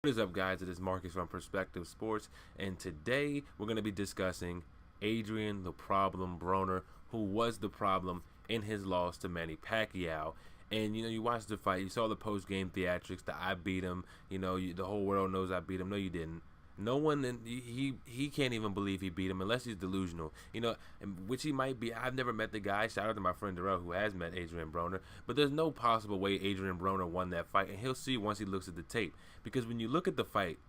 What is up, guys? It is Marcus from Perspective Sports, and today we're going to be discussing Adrien "the Problem" Broner, who was the problem in his loss to Manny Pacquiao. And you watched the fight, you saw the post-game theatrics, the "I beat him," the whole world knows I beat him. No, you didn't. No one, he can't even believe he beat him unless he's delusional, which he might be. I've never met the guy. Shout out to my friend Darrell, who has met Adrien Broner, but there's no possible way Adrien Broner won that fight, and he'll see once he looks at the tape. Because when you look at the fight,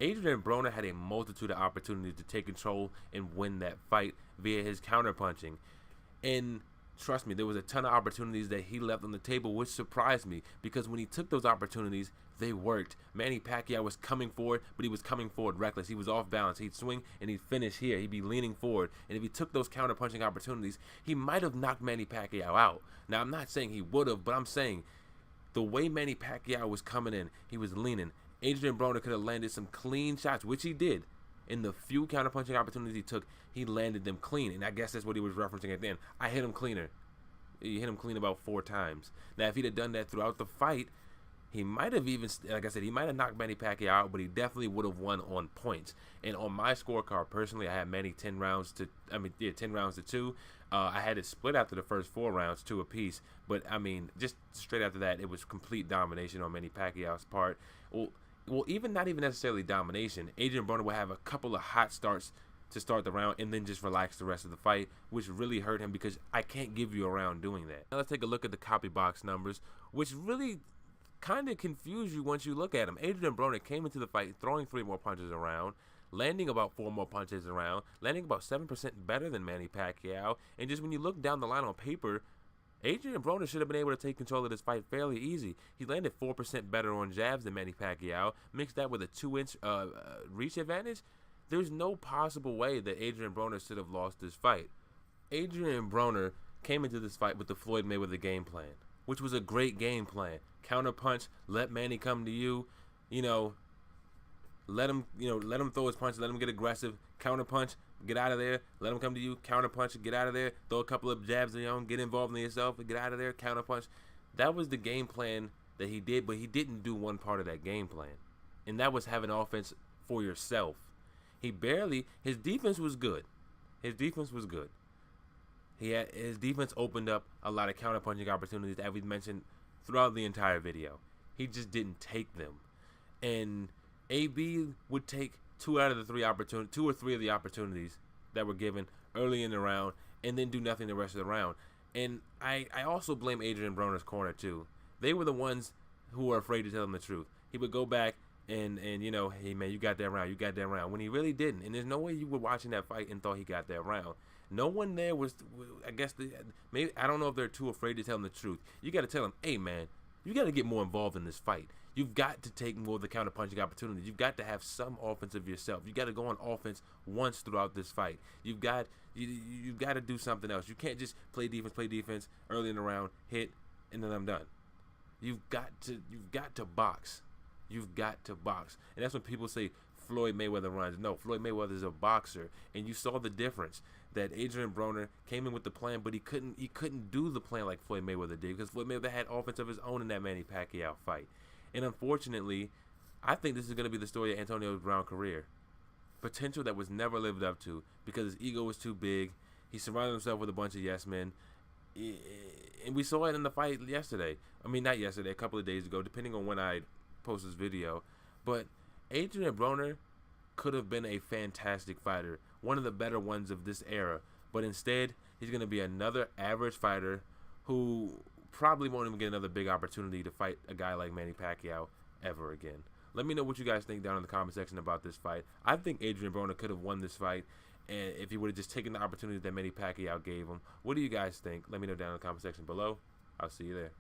Adrien Broner had a multitude of opportunities to take control and win that fight via his counterpunching, and trust me, there was a ton of opportunities that he left on the table, which surprised me, because when he took those opportunities, they worked. Manny Pacquiao was coming forward, but he was coming forward reckless. He was off balance. He'd swing and he'd finish here. He'd be leaning forward. And if he took those counter-punching opportunities, he might have knocked Manny Pacquiao out. Now, I'm not saying he would have, but I'm saying the way Manny Pacquiao was coming in, he was leaning. Adrien Broner could have landed some clean shots, which he did. In the few counter-punching opportunities he took, he landed them clean. And I guess that's what he was referencing at the end. I hit him cleaner. He hit him clean about 4 times. Now, if he'd have done that throughout the fight, he might have even, like I said, he might have knocked Manny Pacquiao out, but he definitely would have won on points. And on my scorecard, personally, I had Manny 10 rounds to 2. I had it split after the first 4 rounds, 2 apiece. But, just straight after that, it was complete domination on Manny Pacquiao's part. Well, not even necessarily domination. Adrien Broner would have a couple of hot starts to start the round and then just relax the rest of the fight, which really hurt him because I can't give you a round doing that. Now let's take a look at the copy box numbers, which really kind of confuse you once you look at him. Adrien Broner came into the fight throwing 3 more punches around, landing about 4 more punches around, landing about 7% better than Manny Pacquiao, and just when you look down the line on paper, Adrien Broner should have been able to take control of this fight fairly easy. He landed 4% better on jabs than Manny Pacquiao. Mix that with a 2-inch reach advantage. There's no possible way that Adrien Broner should have lost this fight. Adrien Broner came into this fight with the Floyd Mayweather game plan, which was a great game plan. Counter punch, let Manny come to you, let him throw his punch, let him get aggressive. Counter punch, get out of there. Let him come to you. Counter punch, get out of there. Throw a couple of jabs of your own, get involved in yourself, and get out of there. Counter punch. That was the game plan that he did, but he didn't do one part of that game plan, and that was having offense for yourself. His defense was good. His defense opened up a lot of counter-punching opportunities that we've mentioned throughout the entire video. He just didn't take them. And AB would take 2 or 3 of the opportunities that were given early in the round and then do nothing the rest of the round. And I also blame Adrien Broner's corner too. They were the ones who were afraid to tell him the truth. He would go back and hey man, you got that round, when he really didn't. And there's no way you were watching that fight and thought he got that round. No one there was, I guess, maybe, I don't know if they're too afraid to tell him the truth. You got to tell him, hey man, you got to get more involved in this fight. You've got to take more of the counter-punching opportunities. You've got to have some offense of yourself. You got to go on offense once throughout this fight. You've got to do something else. You can't just play defense early in the round, hit, and then I'm done. You've got to box. You've got to box. And that's when people say Floyd Mayweather runs. No, Floyd Mayweather is a boxer. And you saw the difference that Adrien Broner came in with the plan, but he couldn't do the plan like Floyd Mayweather did, because Floyd Mayweather had offense of his own in that Manny Pacquiao fight. And unfortunately, I think this is going to be the story of Antonio Brown's career. Potential that was never lived up to because his ego was too big. He surrounded himself with a bunch of yes men. And we saw it in the fight yesterday. Not yesterday, a couple of days ago, depending on when I post this video. But Adrien Broner could have been a fantastic fighter, one of the better ones of this era. But instead, he's going to be another average fighter who probably won't even get another big opportunity to fight a guy like Manny Pacquiao ever again. Let me know what you guys think down in the comment section about this fight. I think Adrien Broner could have won this fight, and if he would have just taken the opportunity that Manny Pacquiao gave him. What do you guys think? Let me know down in the comment section below. I'll see you there.